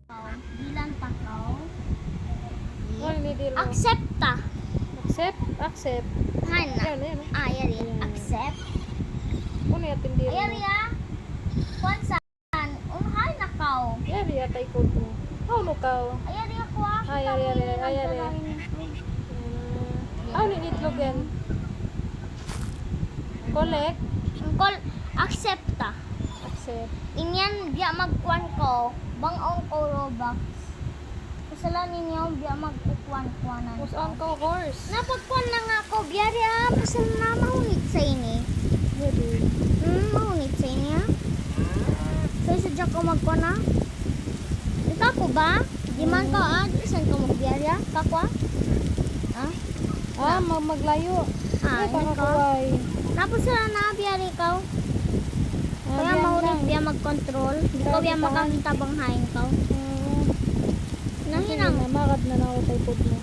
Bilang takaw. Oh, hindi dilo. Accepta. Accept. Hana. Yan. Ayari. Yan. Accept. Kung yatin dilo. Ayari Kwansan. Unhay nakaw. Yari atay ko to. How no ka? Ayari ako ah. Ayari. How ni itlog yan? Collect. Accepta. Accept. Inyan biya magkuan ko. Bang-ong ko Robux. Pasala ninyo biya magkukuan-kuanan. Push on ko horse. Napagkuan na nga ako. Biyari pasal na mahunit sa ini. Ready. Mahunit sa ini ha. So sadya ko magkuan na. Ikaw ko ba? Di man ka Saan ka magbiyari Kakwa? Maglayo. Ikaw. Tapos sila na biyari ikaw. Kaya mahunit biya mag-control. Di ko biya makakita bang hain ka. Nahinang. Makad na ako tayo po mo.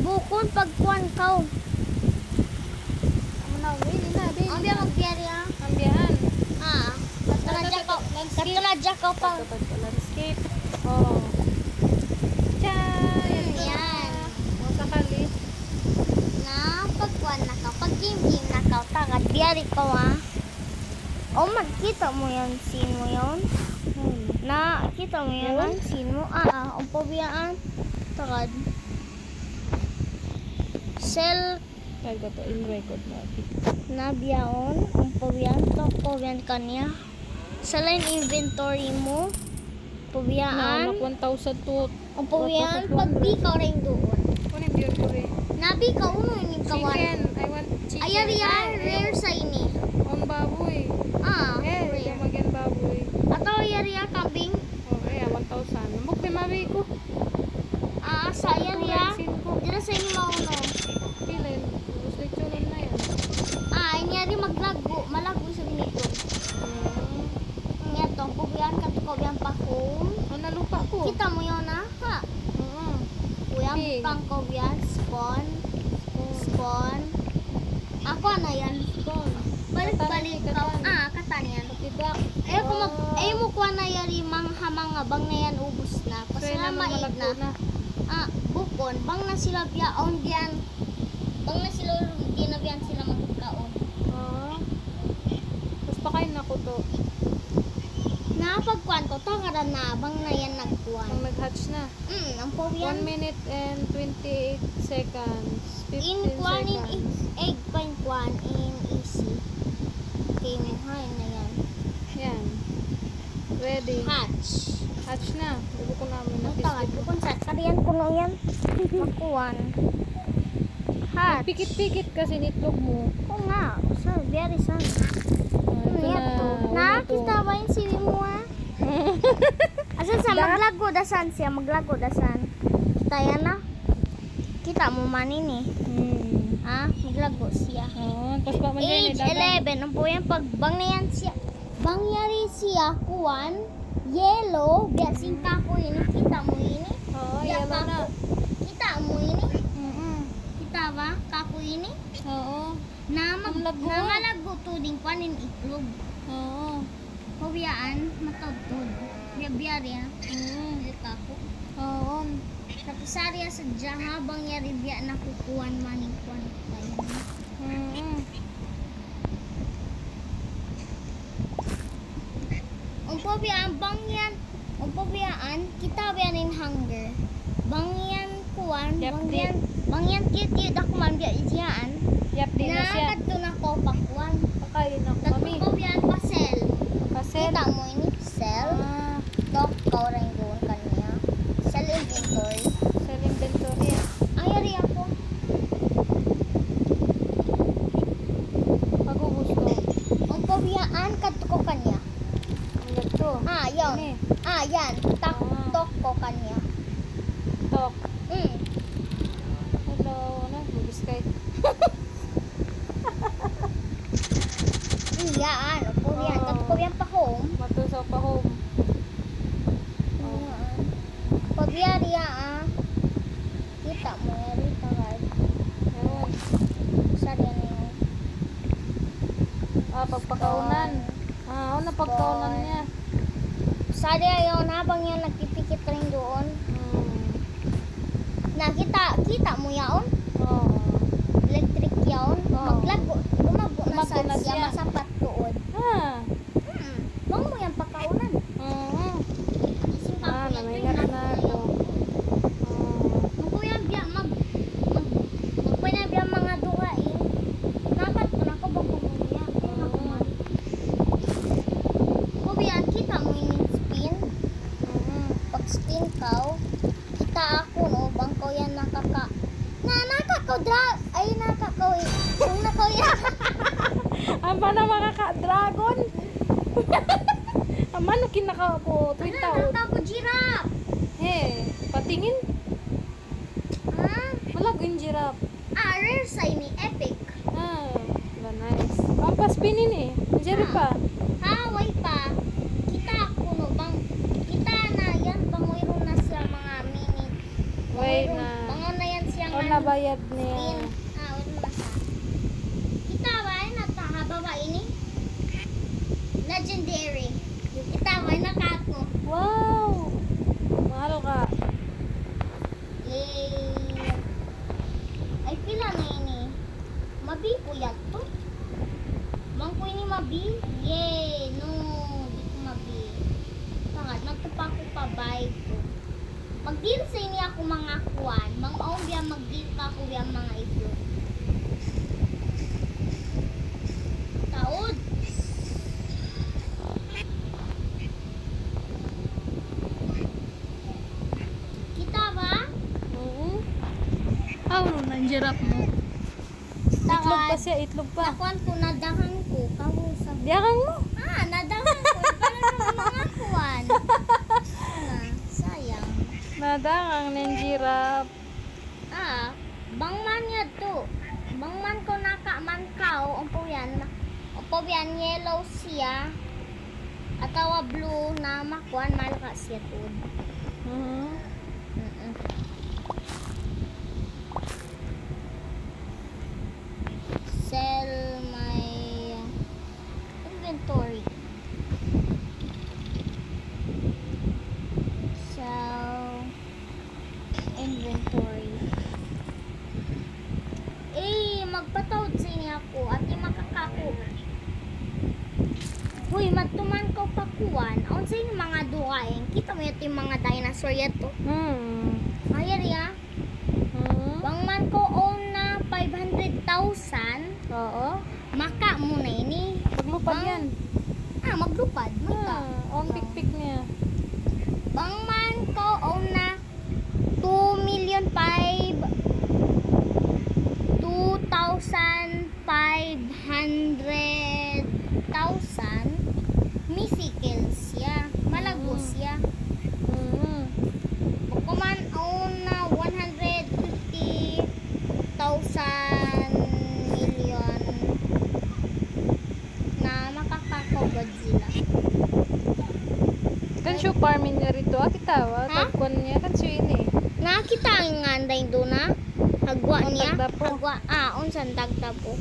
Bukon pagkuan ka. Hindi na. Ang biya magbiyari Ambiyan. Katuladya ka pa. Landscape. Oh. Chay! Yan. Sakali. Na pagkuan na ka. Pag game na ka. Tagad biyari ka magkita mo yan. Scene mo yun. Kita mo yan. Scene mo. Ang pabiyaan. Tagad. Cell. Kaya to in record natin. Nabiyaon. Ang pabiyaan. Pabiyaan kanya. Sa line inventory mo. Pabiyaan. 1,000 to. Ang pabiyaan. Pag di ka rin doon. Kunin beer ko rin. Nabi ka uno yung kawan. Chicken. I want chicken. Ayari rare sa ini. On baboy. Rare. Magyan baboy. Ato ayari kambing. Okay, 1,000. Muk di mabi ko. Sa ayari dira sa inyo mauno. Pilin. Gusto itunan na yan. Inyari maglago. Malago sa binito. Ngato, pubiyan katukobiyan pa ko. Nalupa ko. Kita mo yun ha? Kuya, Big. pang kobiyan. Spawn. Ako na yan. Spawn. Balik-balik ka. Katan yan. Ayaw mo kuha na yari mga bang na yan ubus na. Kasi na maid na. Bukon. Bang na sila biyaon diyan. Bang na sila dinabiyan sila magkaon. Tapos pakain na ko to. Napagkuhan ko, tagara na, bang na yan nagkuhan. Ang nag-hatch na. Ang powian. 1 minute and 28 seconds. 15 In kuhan, in seconds. egg pa yung kuhan, in easy. Okay, muhay na yan. Yan. Ready. Hatch. Hatch na. Diba ko namin na Tagad, kung sa kariyan ko na yan. Makuhan. Hatch. Pikit-pikit kasi nitlog mo. Oo nga, very sad. Ito Nakakita ba yung sili mo Asan sa maglago dasan siya, maglago dasan. Kaya na. Kita mo man ini. Maglago siya. Tapos pa man yan. Age 11. Ang po yan, pag bangyayan siya. Bangyari siya, kuwan, yellow, biasing kako ini. Kita mo ini. Yellow na. Kita mo ini. Kita ba? Kako ini. Namalago to din panin itlog. Pabiyaan, matagtod. Biyabiyari kako. Tapos sarya sa dyan habang yari biya nakukuhan maning kuhan tayo. Ang pabiyaan, kita biyanin hunger. Bangyan kuhan, bangyan cute ako man biya isiyaan. Yap, di na siya. Nakakad to na ko pakuan. Pakain ako kami. Tatlo biyan pa sell. Pasel. Kita mo ini sell. Tok ka rin doon kanya. Sell inventory. Sell inventory. Ayari ako. Pag-ubos ko. Ang pabiyaan kadto ko kanya. Ayan to. Yun. Ini. Yan. Tok ko kanya. Tok. Hello. Bugis kay. Yan. Ang pabiyaan. Kadto ko yan pa home. Matusaw pa home. Pabiyari kita mo yari tagad. Ayun. Sarya na yun. Pagpakaunan. Pagkaunan niya. Sari ayon habang yun nagpipikit rin doon. Kita mo yaon? Oo. Electric yaon? Oo. Lumago na Lumago na siya. siya. Masapat doon. Ah. Bang mo yan pakaunan. Oo. Ising Ah, ako yan. namaygat na ako. Oo. Magkuyan biya magkuyan biya mga duhain. Nakat ko na ko bang kumuya. Kubiyan kita mo yung spin. Pag spin ka, kita ako no bang ko yan nakakaw kung nakaw yan. Ang pa na mga ka-dragon. Aman, kinaka ko. Tuwing tao. Naka ko giraffe. Eh, patingin. Ah, Wala ko yung giraffe. rare sign ni epic. Ah, wala, nice. Ang paspinin eh. Jerry pa. Haway pa. Kita ako no bang kita na yan bang mayroon na siya mga mini. Wait na. Bangon na yan siya O nabayad niya. spin. Wala na siya. Kita ba natahababa ini? Legendary. Kita ba nakako? Wow! Mahal ka. Yay! Ay pila na ini. Mabi ko yan to. Bang ko ini mabi? Yay! No, di ko mabi. Sangat, magtupa ko pa bike ko. Mag-deal sa ini ako mga kuwan. Mang-aong biya mag-deal ka ko biya mga ito. Taod. Kita ba? Ano na giraffe mo? Itlog pa siya, itlog pa. Nakuan ko, nadahan ko. Kausap. Diakang mo. Nadahan ko. Para naman mga kuwan. Sayang. Nadang ng giraffe. Bangman yan to. Bangman ko nakaman kao. Umpo yan, yellow siya. Atawa blue na makuan, malaka siya to. Sell my inventory. Sell inventory. Magpatawad sa inyo ako at yung makakako. Uy, matuman ko pakuan. Aun sa inyo mga duhain. Kita mo yung mga dinosaur yato. Ayan ya. Bangman ko own na 500,000. Oo. Maka mo na ini. Maglupad yan. Maglupad. Maka. Ang pik-pik niya. Bangman ko own na 2,500,000 misikil siya. Malago siya. Kuman own na 150,000 million na makakako Godzilla. Kan siya farming niya rito. Kita ba? Ha? Tagkuan niya. Kan siya ini. Nakita ang nganday doon na hagwa Ang niya. dagdapo. Hagwa. Unsan dagdapo.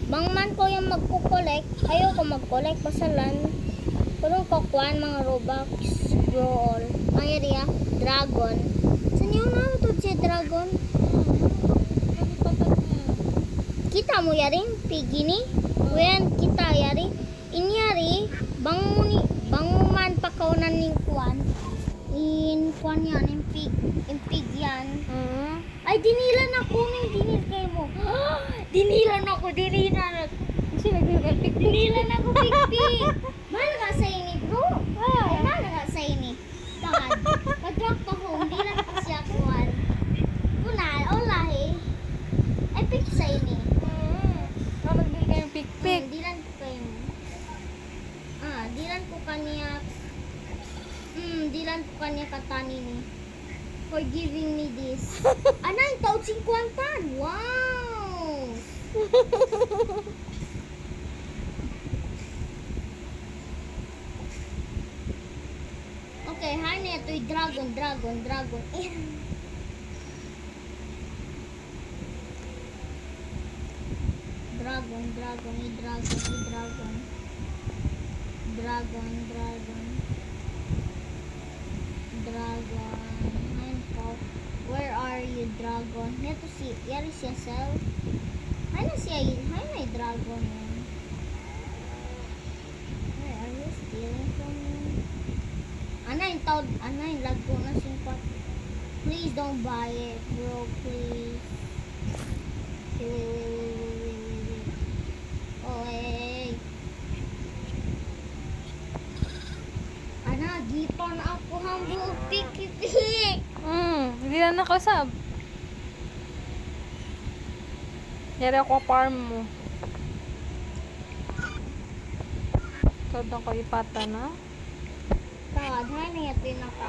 Bangman ko yung magkukolek. Ayaw ko mag-collect. Basalan. Kulong kukuan mga Robux. Grow all. Ang area. Dragon. Saan yung nato siya dragon? Kalipatan niya. Kita mo yaring pigi ni? When kita yari. Inyari. Banguman pakaunan ning kuan. In kuan yan. Impig yan. Ay, dinilan ako ning dinil kay mo. Dinilan ako. Kasi nag-pik-pik. Dinilan ako, pik-pik. Mahal ka sa ini, bro. Ay, mahal ka sa ini. Tangan. Pag-drop ko home, dilan ko siya kuwan. Kunal, lahi. Ay, pik sa ini. Nagdil kayo pik-pik. Dilan ko kayo. Dilan ko kanya. Dilan ko kanya katani ni. For giving me this. Anay, taon 50. Wow! Okay, hani ito'y dragon. Dragon. yung dragon. Ito si, yari siya cell. Hay na siya, hay na yung dragon yan. Hey, are you stealing from me? Ana yung tawad, ana yung lago na simpat. Please don't buy it, bro, please. Wait. Oh, hey. Ana, gipon ako hambog tikiti. Hindi na nakasab. Yari ako farm mo. Ikaw doon ko ipata na. Tawad, hay na yung pinaka.